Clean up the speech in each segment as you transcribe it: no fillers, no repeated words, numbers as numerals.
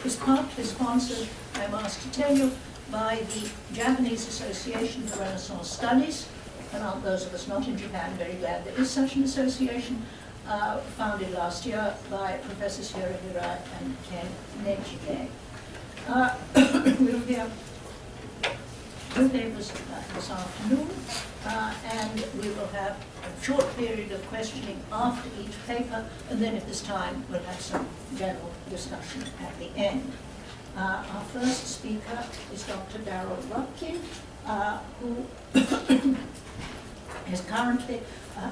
is partly sponsored, I'm asked to tell you, by the Japanese Association for Renaissance Studies, and those of us not in Japan are very glad there is such an association, founded last year by Professors Hirahira and Ken Nejige. We'll hear two papers this afternoon, and we will have a short period of questioning after each paper, and then at this time we'll have some general discussion at the end. Our first speaker is Dr. Darrel Rutkin, who is currently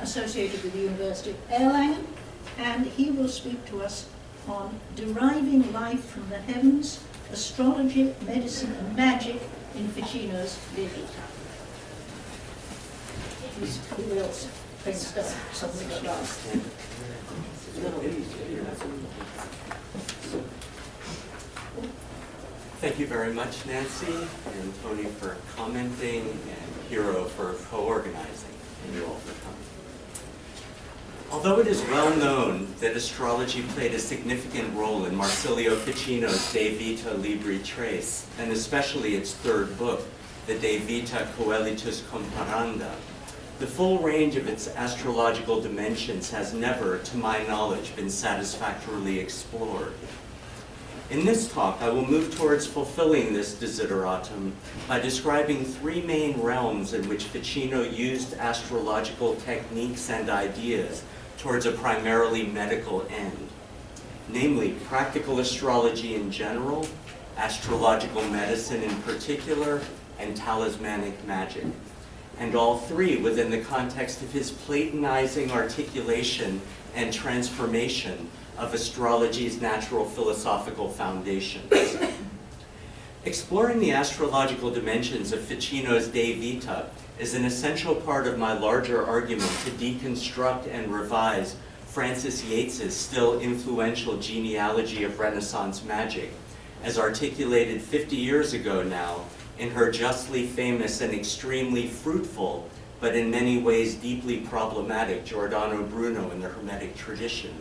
associated with the University of Erlangen, and he will speak to us on deriving life from the heavens, astrology, medicine, and magic in Ficino's vita. He will bring something at last. Thank you very much, Nancy and Tony, for commenting, and Hiro for co-organizing, and you all for coming. Although it is well known that astrology played a significant role in Marsilio Ficino's De Vita Libri Tres, and especially its third book, the De Vita Coelitus Comparanda, the full range of its astrological dimensions has never, to my knowledge, been satisfactorily explored. In this talk, I will move towards fulfilling this desideratum by describing three main realms in which Ficino used astrological techniques and ideas towards a primarily medical end, namely practical astrology in general, astrological medicine in particular, and talismanic magic, and all three within the context of his Platonizing articulation and transformation of astrology's natural philosophical foundations. Exploring the astrological dimensions of Ficino's De Vita is an essential part of my larger argument to deconstruct and revise Frances Yates's still influential genealogy of Renaissance magic, as articulated 50 years ago now in her justly famous and extremely fruitful, but in many ways deeply problematic Giordano Bruno in the Hermetic tradition.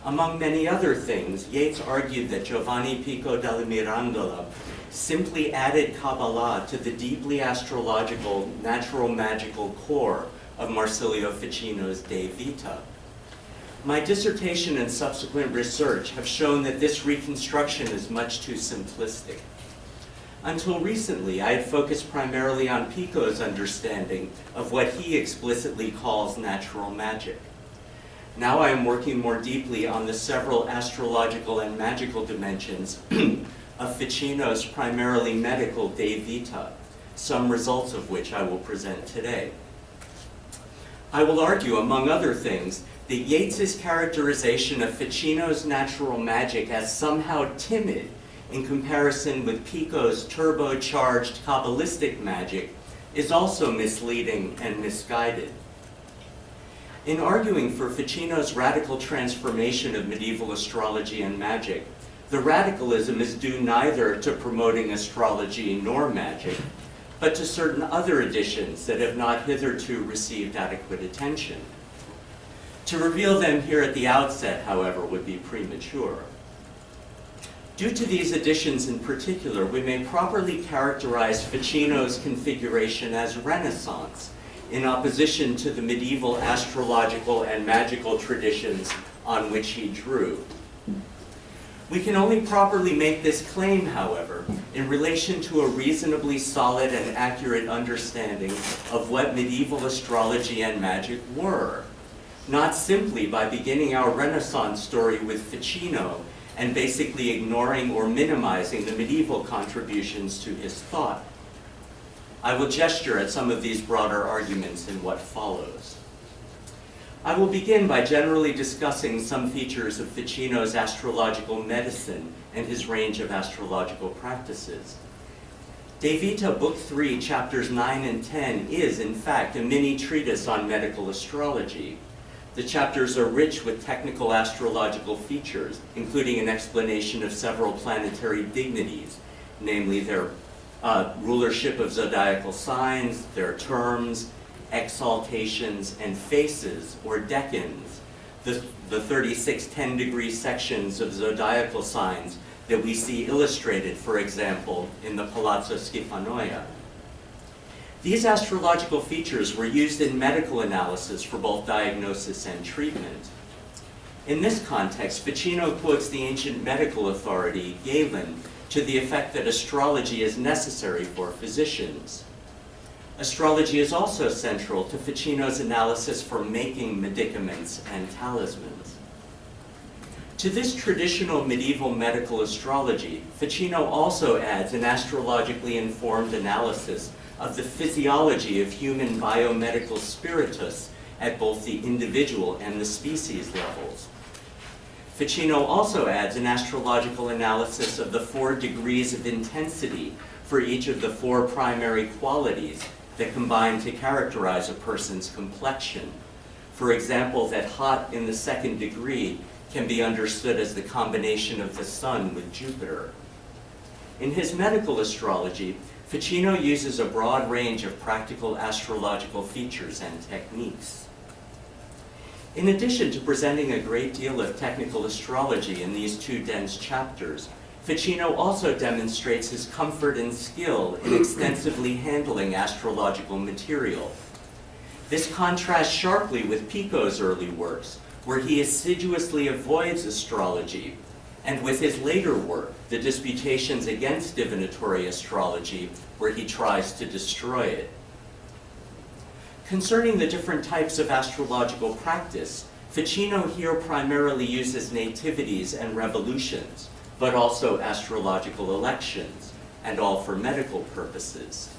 Among many other things, Yates argued that Giovanni Pico della Mirandola simply added Kabbalah to the deeply astrological, natural magical core of Marsilio Ficino's De Vita. My dissertation and subsequent research have shown that this reconstruction is much too simplistic. Until recently, I had focused primarily on Pico's understanding of what he explicitly calls natural magic. Now I am working more deeply on the several astrological and magical dimensions of Ficino's primarily medical De Vita, some results of which I will present today. I will argue, among other things, that Yates's characterization of Ficino's natural magic as somehow timid in comparison with Pico's turbocharged Kabbalistic magic is also misleading and misguided. In arguing for Ficino's radical transformation of medieval astrology and magic, the radicalism is due neither to promoting astrology nor magic, but to certain other additions that have not hitherto received adequate attention. To reveal them here at the outset, however, would be premature. Due to these additions in particular, we may properly characterize Ficino's configuration as Renaissance, in opposition to the medieval astrological and magical traditions on which he drew. We can only properly make this claim, however, in relation to a reasonably solid and accurate understanding of what medieval astrology and magic were, not simply by beginning our Renaissance story with Ficino and basically ignoring or minimizing the medieval contributions to his thought. I will gesture at some of these broader arguments in what follows. I will begin by generally discussing some features of Ficino's astrological medicine and his range of astrological practices. De Vita, Book 3, Chapters 9 and 10 is, in fact, a mini treatise on medical astrology. The chapters are rich with technical astrological features, including an explanation of several planetary dignities, namely their rulership of zodiacal signs, their terms, exaltations, and faces, or decans, the 36 10-degree sections of zodiacal signs that we see illustrated, for example, in the Palazzo Schifanoia. These astrological features were used in medical analysis for both diagnosis and treatment. In this context, Ficino quotes the ancient medical authority, Galen, to the effect that astrology is necessary for physicians. Astrology is also central to Ficino's analysis for making medicaments and talismans. To this traditional medieval medical astrology, Ficino also adds an astrologically informed analysis of the physiology of human biomedical spiritus at both the individual and the species levels. Ficino also adds an astrological analysis of the 4 degrees of intensity for each of the 4 primary qualities that combine to characterize a person's complexion. For example, that hot in the 2nd degree can be understood as the combination of the sun with Jupiter. In his medical astrology, Ficino uses a broad range of practical astrological features and techniques. In addition to presenting a great deal of technical astrology in these 2 dense chapters, Ficino also demonstrates his comfort and skill in extensively handling astrological material. This contrasts sharply with Pico's early works, where he assiduously avoids astrology, and with his later work, the Disputations against Divinatory Astrology, where he tries to destroy it. Concerning the different types of astrological practice, Ficino here primarily uses nativities and revolutions, but also astrological elections, and all for medical purposes.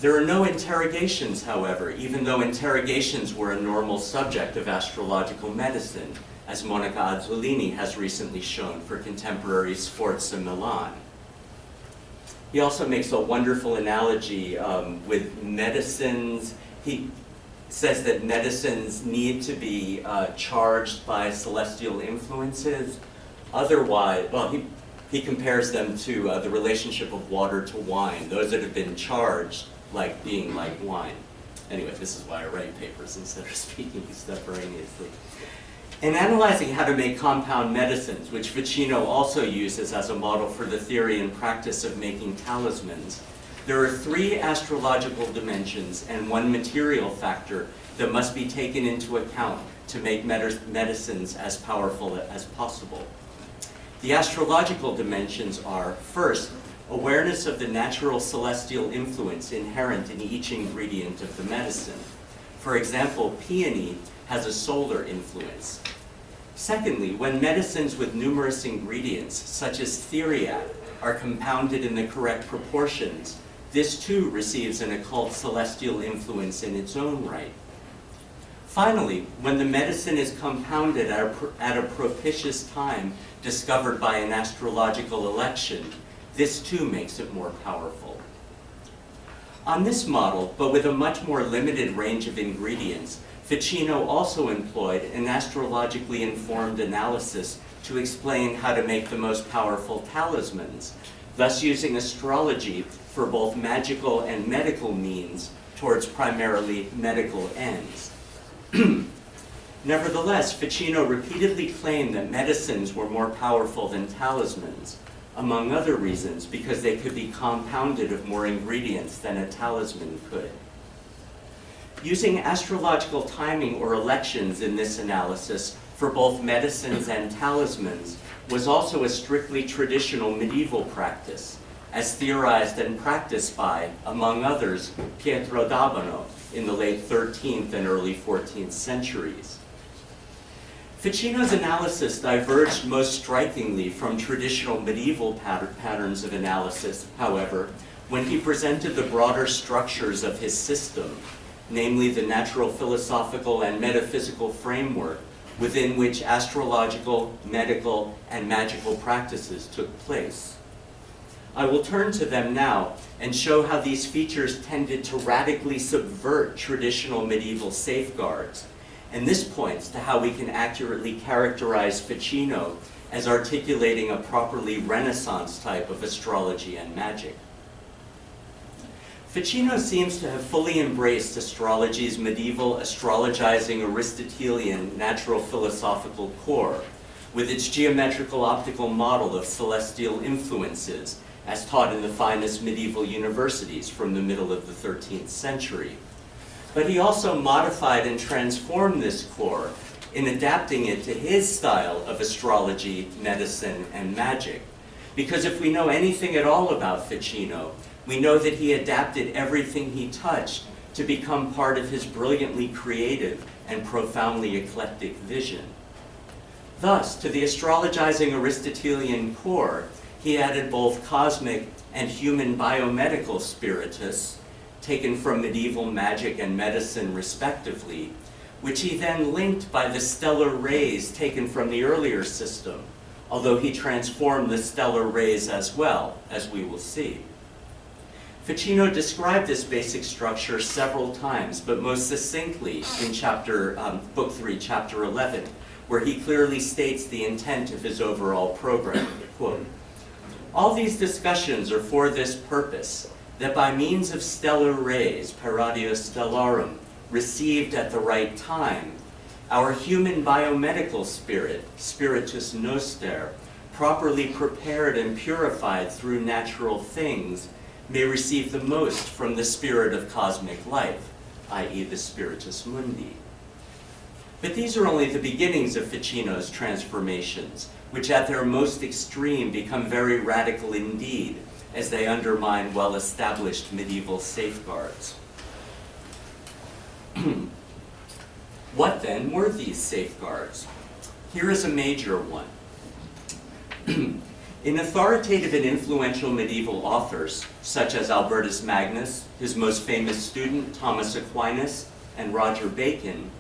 There are no interrogations, however, even though interrogations were a normal subject of astrological medicine, as Monica Azzolini has recently shown for contemporary Sforza Milan. He also makes a wonderful analogy with medicines. He says that medicines need to be charged by celestial influences. Otherwise, well, he compares them to the relationship of water to wine, those that have been charged like being like wine. Anyway, this is why I write papers instead of speaking extemporaneously. In analyzing how to make compound medicines, which Ficino also uses as a model for the theory and practice of making talismans, there are 3 astrological dimensions and 1 material factor that must be taken into account to make medicines as powerful as possible. The astrological dimensions are, first, awareness of the natural celestial influence inherent in each ingredient of the medicine. For example, peony has a solar influence. Secondly, when medicines with numerous ingredients, such as theriac, are compounded in the correct proportions, this too receives an occult celestial influence in its own right. Finally, when the medicine is compounded at a propitious time discovered by an astrological election, this too makes it more powerful. On this model, but with a much more limited range of ingredients, Ficino also employed an astrologically informed analysis to explain how to make the most powerful talismans, thus using astrology for both magical and medical means towards primarily medical ends. Nevertheless, Ficino repeatedly claimed that medicines were more powerful than talismans, among other reasons because they could be compounded of more ingredients than a talisman could. Using astrological timing or elections in this analysis for both medicines and talismans was also a strictly traditional medieval practice, as theorized and practiced by, among others, Pietro d'Abano in the late 13th and early 14th centuries. Ficino's analysis diverged most strikingly from traditional medieval patterns of analysis, however, when he presented the broader structures of his system, namely the natural philosophical and metaphysical framework within which astrological, medical, and magical practices took place. I will turn to them now and show how these features tended to radically subvert traditional medieval safeguards, and this points to how we can accurately characterize Ficino as articulating a properly Renaissance type of astrology and magic. Ficino seems to have fully embraced astrology's medieval astrologizing Aristotelian natural philosophical core, with its geometrical optical model of celestial influences, as taught in the finest medieval universities from the middle of the 13th century. But he also modified and transformed this core in adapting it to his style of astrology, medicine, and magic. Because if we know anything at all about Ficino, we know that he adapted everything he touched to become part of his brilliantly creative and profoundly eclectic vision. Thus, to the astrologizing Aristotelian core, he added both cosmic and human biomedical spiritus, taken from medieval magic and medicine respectively, which he then linked by the stellar rays taken from the earlier system, although he transformed the stellar rays as well, as we will see. Ficino described this basic structure several times, but most succinctly in Book 3, Chapter 11, where he clearly states the intent of his overall program. Quote, "All these discussions are for this purpose, that by means of stellar rays, paradio stellarum, received at the right time, our human biomedical spirit, spiritus noster, properly prepared and purified through natural things, may receive the most from the spirit of cosmic life, i.e. the spiritus mundi." But these are only the beginnings of Ficino's transformations, which at their most extreme become very radical indeed, as they undermine well-established medieval safeguards. What then were these safeguards? Here is a major one. In authoritative and influential medieval authors, such as Albertus Magnus, his most famous student Thomas Aquinas, and Roger Bacon,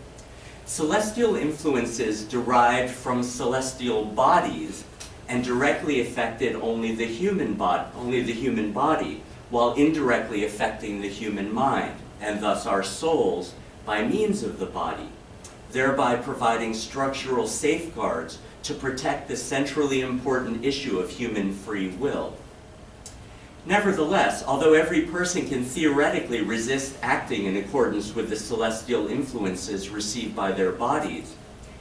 celestial influences derived from celestial bodies and directly affected only the human body, while indirectly affecting the human mind, and thus our souls, by means of the body, thereby providing structural safeguards to protect the centrally important issue of human free will. Nevertheless, although every person can theoretically resist acting in accordance with the celestial influences received by their bodies,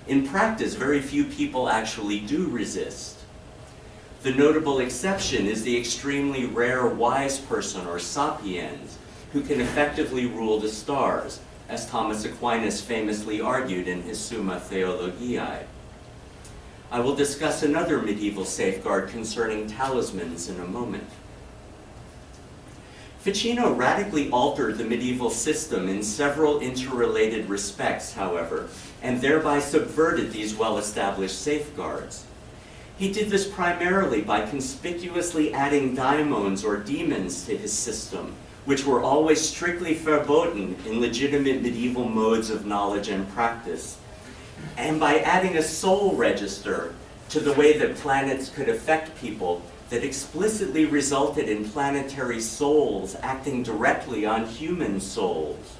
in practice very few people actually do resist. The notable exception is the extremely rare wise person, or sapiens, who can effectively rule the stars, as Thomas Aquinas famously argued in his Summa Theologiae. I will discuss another medieval safeguard concerning talismans in a moment. Ficino radically altered the medieval system in several interrelated respects, however, and thereby subverted these well-established safeguards. He did this primarily by conspicuously adding daimons or demons to his system, which were always strictly verboten in legitimate medieval modes of knowledge and practice, and by adding a soul register to the way that planets could affect people that explicitly resulted in planetary souls acting directly on human souls.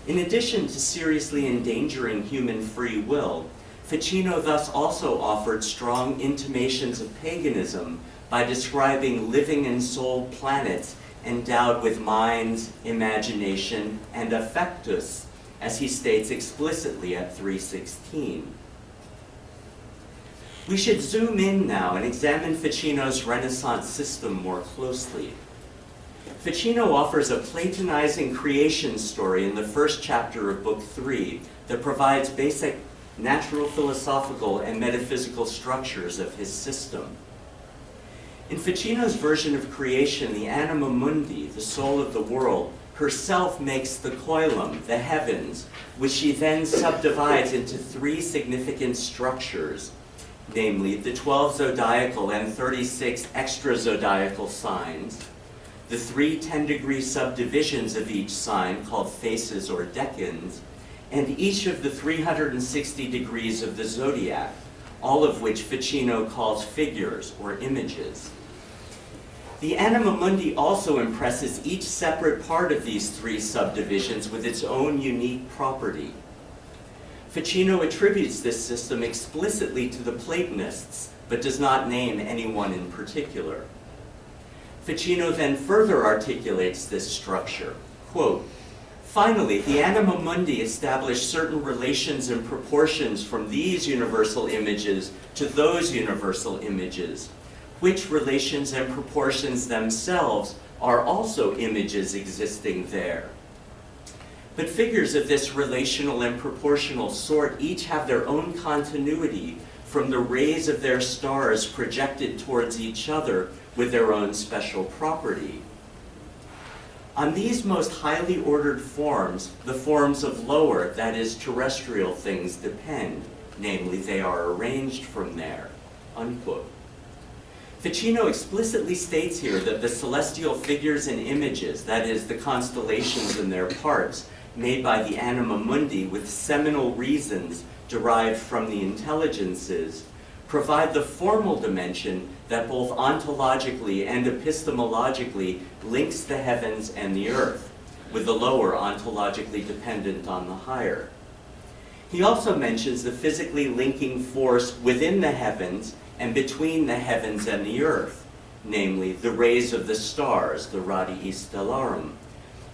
In addition to seriously endangering human free will, Ficino thus also offered strong intimations of paganism by describing living and soul planets endowed with minds, imagination, and affectus, as he states explicitly at 316. We should zoom in now and examine Ficino's Renaissance system more closely. Ficino offers a Platonizing creation story in the first chapter of Book 3 that provides basic natural philosophical and metaphysical structures of his system. In Ficino's version of creation, the anima mundi, the soul of the world, herself makes the coelum, the heavens, which she then subdivides into three significant structures, namely the 12 zodiacal and 36 extra-zodiacal signs, the three 10-degree subdivisions of each sign called faces or decans, and each of the 360 degrees of the zodiac, all of which Ficino calls figures or images. The anima mundi also impresses each separate part of these three subdivisions with its own unique property. Ficino attributes this system explicitly to the Platonists, but does not name anyone in particular. Ficino then further articulates this structure. Quote, Finally, the anima mundi established certain relations and proportions from these universal images to those universal images, which relations and proportions themselves are also images existing there. But figures of this relational and proportional sort each have their own continuity from the rays of their stars projected towards each other with their own special property. On these most highly ordered forms, the forms of lower, that is, terrestrial things depend, namely, they are arranged from there, unquote. Ficino explicitly states here that the celestial figures and images, that is, the constellations and their parts, made by the anima mundi with seminal reasons derived from the intelligences, provide the formal dimension that both ontologically and epistemologically links the heavens and the earth, with the lower ontologically dependent on the higher. He also mentions the physically linking force within the heavens and between the heavens and the earth, namely the rays of the stars, the radii stellarum.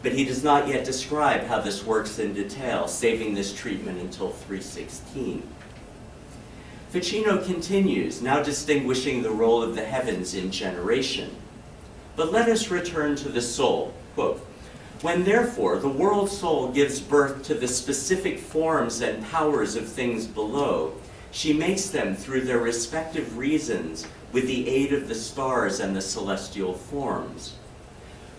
But he does not yet describe how this works in detail, saving this treatment until 316. Ficino continues, now distinguishing the role of the heavens in generation. But let us return to the soul. Quote, when therefore the world soul gives birth to the specific forms and powers of things below, she makes them through their respective reasons with the aid of the stars and the celestial forms.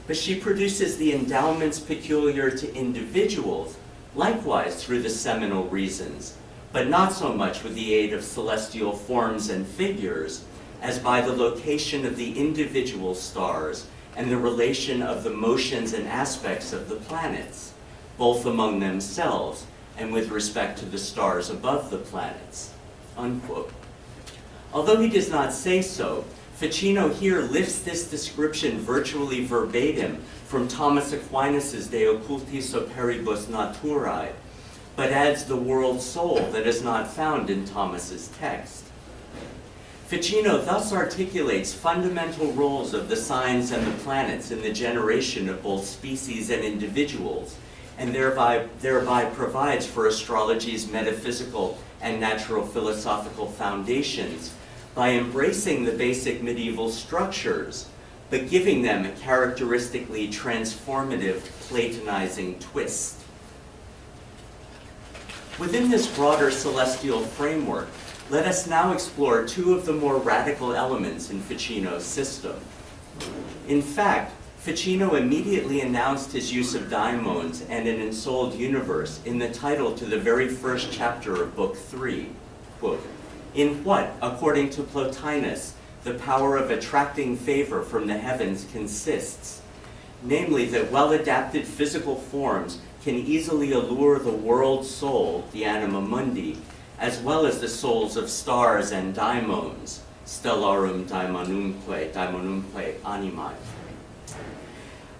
But she produces the endowments peculiar to individuals, likewise through the seminal reasons, but not so much with the aid of celestial forms and figures, as by the location of the individual stars and the relation of the motions and aspects of the planets, both among themselves and with respect to the stars above the planets, unquote. Although he does not say so, Ficino here lifts this description virtually verbatim from Thomas Aquinas' De Occultis Operibus Naturae, but adds the world soul that is not found in Thomas's text. Ficino thus articulates fundamental roles of the signs and the planets in the generation of both species and individuals, and thereby provides for astrology's metaphysical and natural philosophical foundations by embracing the basic medieval structures, but giving them a characteristically transformative Platonizing twist. Within this broader celestial framework, let us now explore two of the more radical elements in Ficino's system. In fact, Ficino immediately announced his use of daimons and an ensouled universe in the title to the very first chapter of Book 3. Quote, in what, according to Plotinus, the power of attracting favor from the heavens consists, namely that well-adapted physical forms can easily allure the world soul, the anima mundi, as well as the souls of stars and daimons, stellarum daimonumque animae.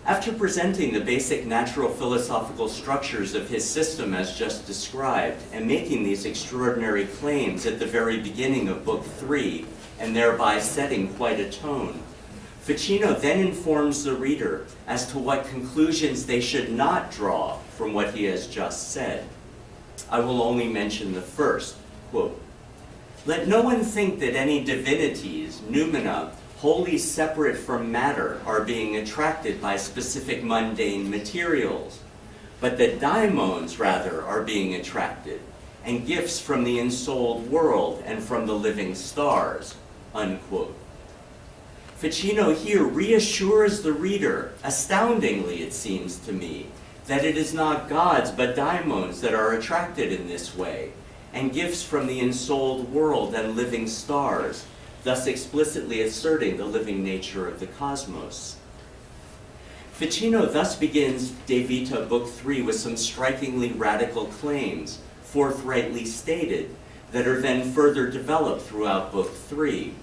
After presenting the basic natural philosophical structures of his system as just described, and making these extraordinary claims at the very beginning of Book 3, and thereby setting quite a tone, Ficino then informs the reader as to what conclusions they should not draw from what he has just said. I will only mention the first. Quote, let no one think that any divinities, noumena, wholly separate from matter, are being attracted by specific mundane materials, but that daimons, rather, are being attracted, and gifts from the ensouled world and from the living stars, unquote. Ficino here reassures the reader, astoundingly it seems to me, that it is not gods but daimons that are attracted in this way, and gifts from the ensouled world and living stars, thus explicitly asserting the living nature of the cosmos. Ficino thus begins De Vita Book 3 with some strikingly radical claims, forthrightly stated, that are then further developed throughout Book 3.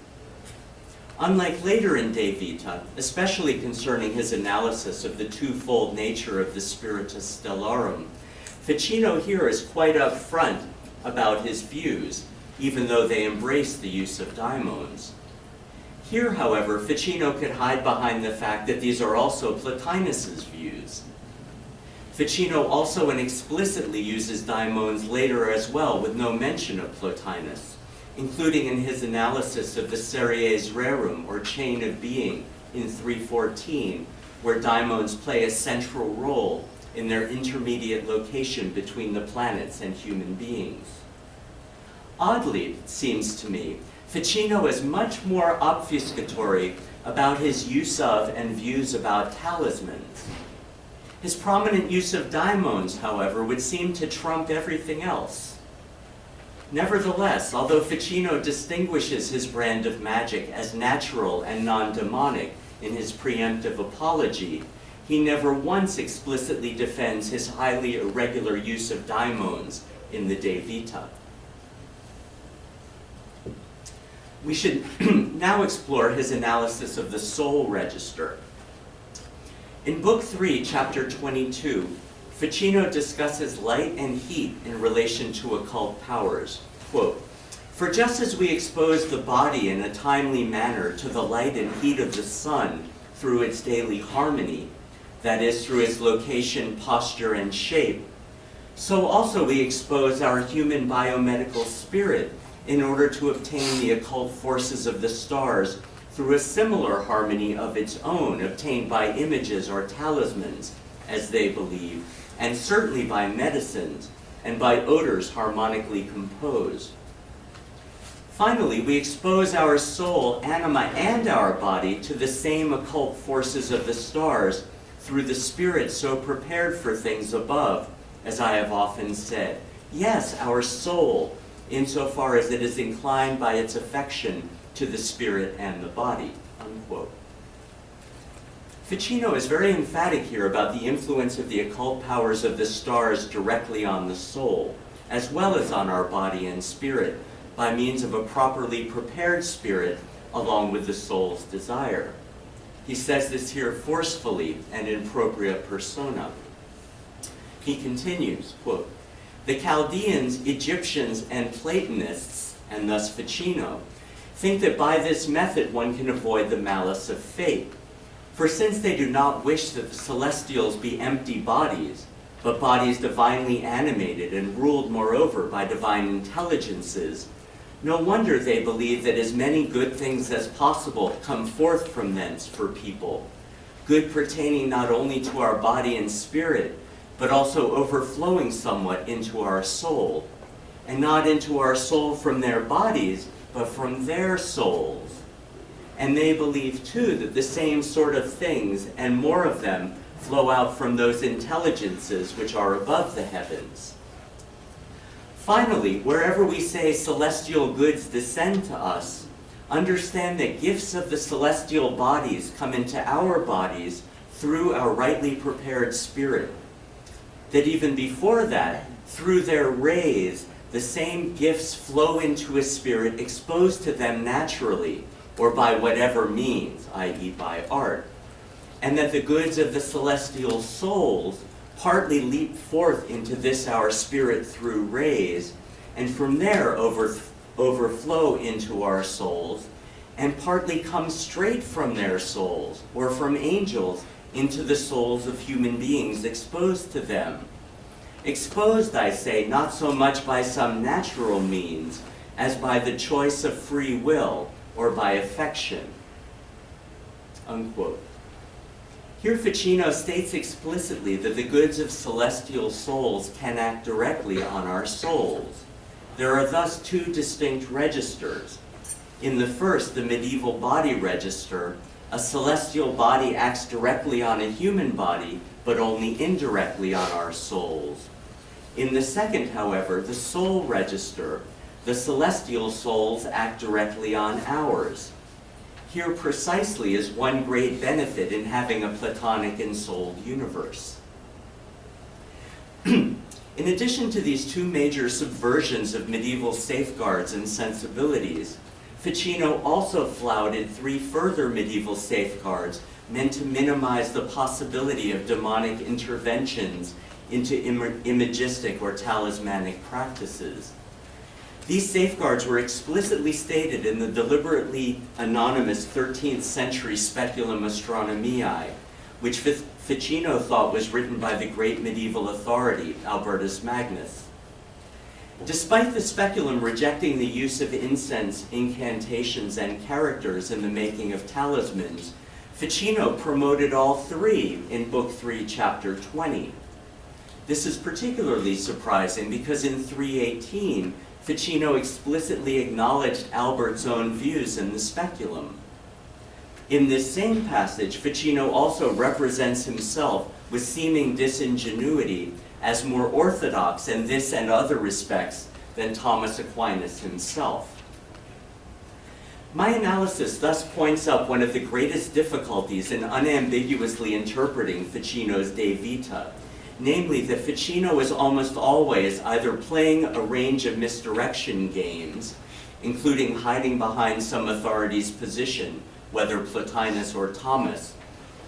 Unlike later in De Vita, especially concerning his analysis of the twofold nature of the Spiritus Stellarum, Ficino here is quite upfront about his views, even though they embrace the use of daimons. Here, however, Ficino could hide behind the fact that these are also Plotinus's views. Ficino also inexplicitly uses daimons later as well, with no mention of Plotinus, including in his analysis of the series rerum, or chain of being, in 314, where daimons play a central role in their intermediate location between the planets and human beings. Oddly, it seems to me, Ficino is much more obfuscatory about his use of and views about talismans. His prominent use of daimons, however, would seem to trump everything else. Nevertheless, although Ficino distinguishes his brand of magic as natural and non-demonic in his preemptive apology, he never once explicitly defends his highly irregular use of daimons in the De Vita. We should now explore his analysis of the soul register. In Book 3, Chapter 22, Ficino discusses light and heat in relation to occult powers. Quote, "For just as we expose the body in a timely manner to the light and heat of the sun through its daily harmony, that is, through its location, posture, and shape, so also we expose our human biomedical spirit in order to obtain the occult forces of the stars through a similar harmony of its own, obtained by images or talismans, as they believe, and certainly by medicines, and by odors harmonically composed. Finally, we expose our soul, anima, and our body to the same occult forces of the stars through the spirit so prepared for things above, as I have often said. Yes, our soul, insofar as it is inclined by its affection to the spirit and the body," unquote. Ficino is very emphatic here about the influence of the occult powers of the stars directly on the soul, as well as on our body and spirit, by means of a properly prepared spirit along with the soul's desire. He says this here forcefully and in propria persona. He continues, quote, "The Chaldeans, Egyptians, and Platonists, and thus Ficino, think that by this method one can avoid the malice of fate. For since they do not wish that the celestials be empty bodies, but bodies divinely animated and ruled moreover by divine intelligences, no wonder they believe that as many good things as possible come forth from thence for people, good pertaining not only to our body and spirit, but also overflowing somewhat into our soul, and not into our soul from their bodies, but from their souls. And they believe too that the same sort of things, and more of them, flow out from those intelligences which are above the heavens. Finally, wherever we say celestial goods descend to us, understand that gifts of the celestial bodies come into our bodies through our rightly prepared spirit. That even before that, through their rays, the same gifts flow into a spirit exposed to them naturally, or by whatever means, i.e. by art, and that the goods of the celestial souls partly leap forth into this our spirit through rays, and from there overflow into our souls, and partly come straight from their souls, or from angels, into the souls of human beings exposed to them. Exposed, I say, not so much by some natural means, as by the choice of free will, or by affection," unquote. Here Ficino states explicitly that the goods of celestial souls can act directly on our souls. There are thus two distinct registers. In the first, the medieval body register, a celestial body acts directly on a human body, but only indirectly on our souls. In the second, however, the soul register, the celestial souls act directly on ours. Here precisely is one great benefit in having a Platonic ensouled universe. In addition to these two major subversions of medieval safeguards and sensibilities, Ficino also flouted three further medieval safeguards meant to minimize the possibility of demonic interventions into imagistic or talismanic practices. These safeguards were explicitly stated in the deliberately anonymous 13th century Speculum Astronomiae, which Ficino thought was written by the great medieval authority, Albertus Magnus. Despite the speculum rejecting the use of incense, incantations, and characters in the making of talismans, Ficino promoted all three in Book 3, Chapter 20. This is particularly surprising because in 318, Ficino explicitly acknowledged Albert's own views in the speculum. In this same passage, Ficino also represents himself with seeming disingenuity as more orthodox in this and other respects than Thomas Aquinas himself. My analysis thus points up one of the greatest difficulties in unambiguously interpreting Ficino's De Vita, namely that Ficino is almost always either playing a range of misdirection games, including hiding behind some authority's position, whether Plotinus or Thomas,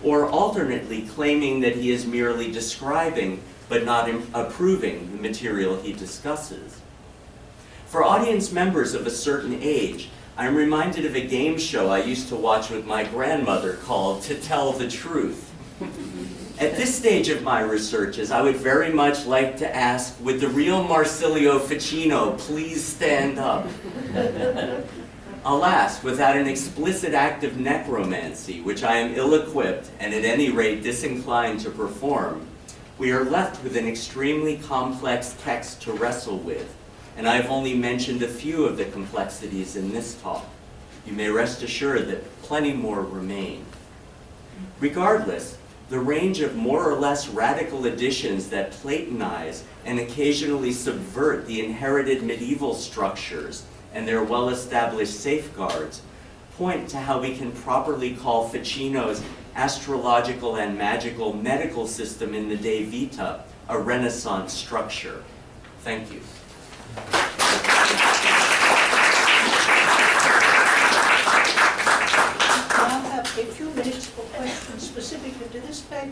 or alternately claiming that he is merely describing but not approving the material he discusses. For audience members of a certain age, I'm reminded of a game show I used to watch with my grandmother called To Tell the Truth. At this stage of my researches, I would very much like to ask, would the real Marsilio Ficino please stand up? Alas, without an explicit act of necromancy, which I am ill-equipped and at any rate disinclined to perform, we are left with an extremely complex text to wrestle with, and I have only mentioned a few of the complexities in this talk. You may rest assured that plenty more remain. Regardless, the range of more or less radical additions that Platonize and occasionally subvert the inherited medieval structures and their well-established safeguards point to how we can properly call Ficino's astrological and magical medical system in the De Vita a Renaissance structure. Thank you. Now have a few minutes for questions specifically to this paper.